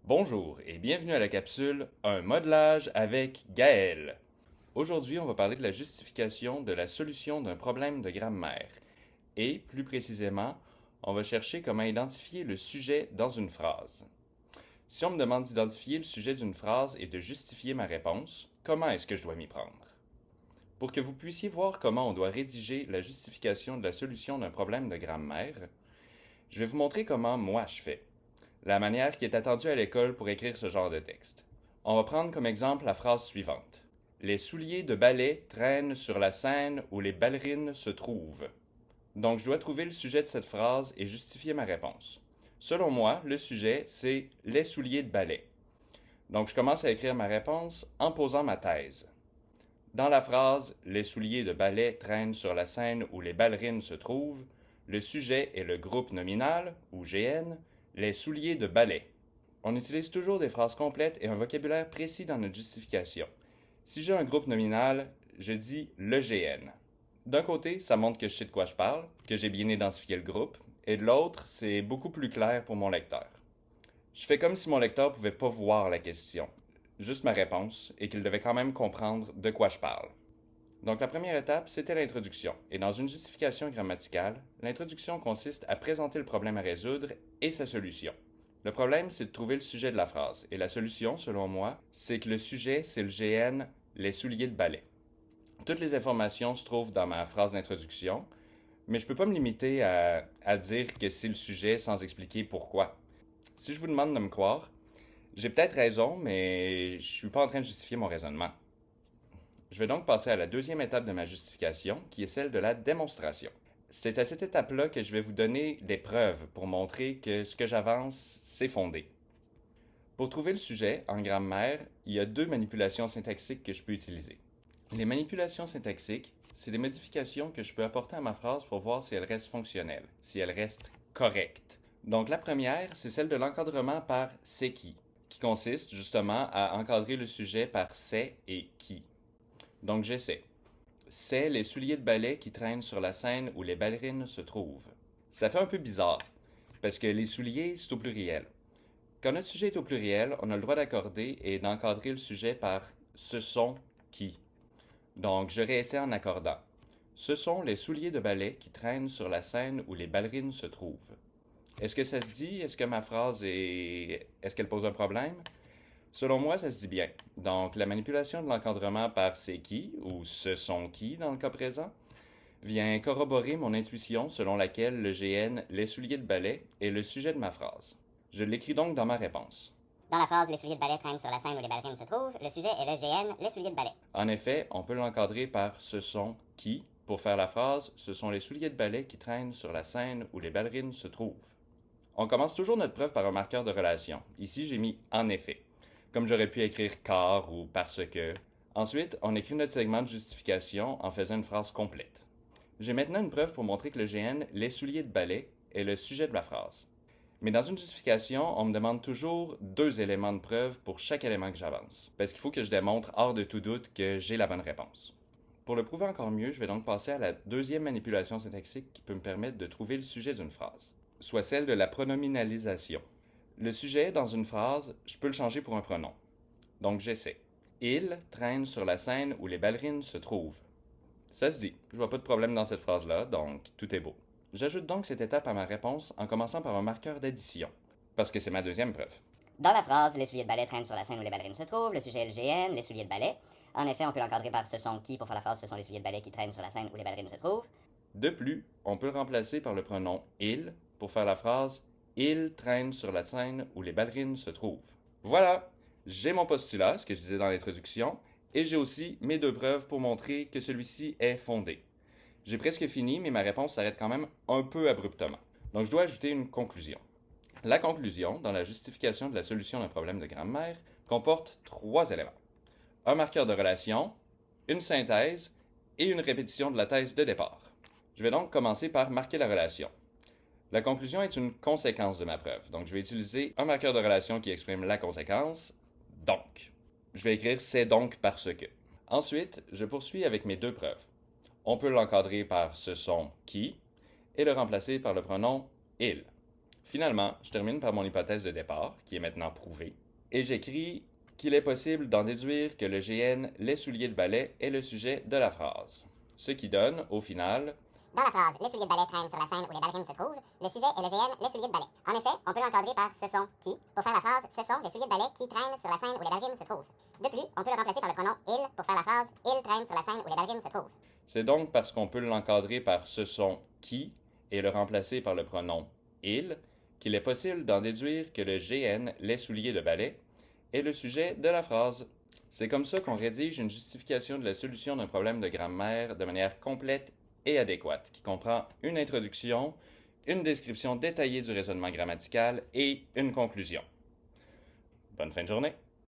Bonjour et bienvenue à la capsule Un modelage avec Gaël. Aujourd'hui, on va parler de la justification de la solution d'un problème de grammaire. Et, plus précisément, on va chercher comment identifier le sujet dans une phrase. Si on me demande d'identifier le sujet d'une phrase et de justifier ma réponse, comment est-ce que je dois m'y prendre? Pour que vous puissiez voir comment on doit rédiger la justification de la solution d'un problème de grammaire, je vais vous montrer comment moi je fais. La manière qui est attendue à l'école pour écrire ce genre de texte. On va prendre comme exemple la phrase suivante. Les souliers de ballet traînent sur la scène où les ballerines se trouvent. Donc je dois trouver le sujet de cette phrase et justifier ma réponse. Selon moi, le sujet, c'est les souliers de ballet. Donc je commence à écrire ma réponse en posant ma thèse. Dans la phrase Les souliers de ballet traînent sur la scène où les ballerines se trouvent, le sujet est le groupe nominal, ou GN, les souliers de ballet. On utilise toujours des phrases complètes et un vocabulaire précis dans notre justification. Si j'ai un groupe nominal, je dis le GN. D'un côté, ça montre que je sais de quoi je parle, que j'ai bien identifié le groupe, et de l'autre, c'est beaucoup plus clair pour mon lecteur. Je fais comme si mon lecteur pouvait pas voir la question, juste ma réponse, et qu'il devait quand même comprendre de quoi je parle. Donc la première étape, c'était l'introduction. Et dans une justification grammaticale, l'introduction consiste à présenter le problème à résoudre et sa solution. Le problème, c'est de trouver le sujet de la phrase. Et la solution, selon moi, c'est que le sujet, c'est le GN, les souliers de ballet. Toutes les informations se trouvent dans ma phrase d'introduction, mais je ne peux pas me limiter à dire que c'est le sujet sans expliquer pourquoi. Si je vous demande de me croire, j'ai peut-être raison, mais je ne suis pas en train de justifier mon raisonnement. Je vais donc passer à la deuxième étape de ma justification, qui est celle de la démonstration. C'est à cette étape-là que je vais vous donner des preuves pour montrer que ce que j'avance, c'est fondé. Pour trouver le sujet, en grammaire, il y a deux manipulations syntaxiques que je peux utiliser. Les manipulations syntaxiques, c'est des modifications que je peux apporter à ma phrase pour voir si elle reste fonctionnelle, si elle reste correcte. Donc la première, c'est celle de l'encadrement par c'est qui consiste justement à encadrer le sujet par c'est et qui. Donc j'essaie. C'est les souliers de ballet qui traînent sur la scène où les ballerines se trouvent. Ça fait un peu bizarre, parce que les souliers, c'est au pluriel. Quand notre sujet est au pluriel, on a le droit d'accorder et d'encadrer le sujet par ce sont qui. Donc je réessaie en accordant. Ce sont les souliers de ballet qui traînent sur la scène où les ballerines se trouvent. Est-ce que ça se dit? Est-ce que ma phrase est... Est-ce qu'elle pose un problème? Selon moi, ça se dit bien. Donc, la manipulation de l'encadrement par c'est qui, ou ce sont qui dans le cas présent, vient corroborer mon intuition selon laquelle le GN, les souliers de ballet, est le sujet de ma phrase. Je l'écris donc dans ma réponse. Dans la phrase Les souliers de ballet traînent sur la scène où les ballerines se trouvent, le sujet est le GN, les souliers de ballet. En effet, on peut l'encadrer par ce sont qui pour faire la phrase ce sont les souliers de ballet qui traînent sur la scène où les ballerines se trouvent. On commence toujours notre preuve par un marqueur de relation. Ici, j'ai mis en effet, comme j'aurais pu écrire car ou parce que. Ensuite, on écrit notre segment de justification en faisant une phrase complète. J'ai maintenant une preuve pour montrer que le GN, les souliers de ballet, est le sujet de la phrase. Mais dans une justification, on me demande toujours deux éléments de preuve pour chaque élément que j'avance, parce qu'il faut que je démontre hors de tout doute que j'ai la bonne réponse. Pour le prouver encore mieux, je vais donc passer à la deuxième manipulation syntaxique qui peut me permettre de trouver le sujet d'une phrase, soit celle de la pronominalisation. Le sujet, dans une phrase, je peux le changer pour un pronom. Donc j'essaie. Il traîne sur la scène où les ballerines se trouvent. Ça se dit, je vois pas de problème dans cette phrase-là, donc tout est beau. J'ajoute donc cette étape à ma réponse en commençant par un marqueur d'addition, parce que c'est ma deuxième preuve. Dans la phrase Les souliers de ballet traînent sur la scène où les ballerines se trouvent, le sujet est le GN, les souliers de ballet. En effet, on peut l'encadrer par ce sont qui pour faire la phrase ce sont les souliers de ballet qui traînent sur la scène où les ballerines se trouvent. De plus, on peut le remplacer par le pronom il pour faire la phrase il traîne sur la scène où les ballerines se trouvent. Voilà, j'ai mon postulat, ce que je disais dans l'introduction, et j'ai aussi mes deux preuves pour montrer que celui-ci est fondé. J'ai presque fini, mais ma réponse s'arrête quand même un peu abruptement. Donc je dois ajouter une conclusion. La conclusion, dans la justification de la solution d'un problème de grammaire, comporte trois éléments. Un marqueur de relation, une synthèse et une répétition de la thèse de départ. Je vais donc commencer par marquer la relation. La conclusion est une conséquence de ma preuve, donc je vais utiliser un marqueur de relation qui exprime la conséquence, donc. Je vais écrire c'est donc parce que. Ensuite, je poursuis avec mes deux preuves. On peut l'encadrer par ce sont qui et le remplacer par le pronom il. Finalement, je termine par mon hypothèse de départ, qui est maintenant prouvée, et j'écris qu'il est possible d'en déduire que le GN les souliers de ballet est le sujet de la phrase. Ce qui donne, au final, dans la phrase « Les souliers de ballet traînent sur la scène où les ballerines se trouvent », le sujet est le GN « Les souliers de ballet ». En effet, on peut l'encadrer par « ce sont qui » pour faire la phrase « Ce sont les souliers de ballet qui traînent sur la scène où les ballerines se trouvent ». De plus, on peut le remplacer par le pronom « il » pour faire la phrase « Ils traînent sur la scène où les ballerines se trouvent ». C'est donc parce qu'on peut l'encadrer par ce sont qui et le remplacer par le pronom il qu'il est possible d'en déduire que le GN, les souliers de ballet, est le sujet de la phrase. C'est comme ça qu'on rédige une justification de la solution d'un problème de grammaire de manière complète et adéquate, qui comprend une introduction, une description détaillée du raisonnement grammatical et une conclusion. Bonne fin de journée!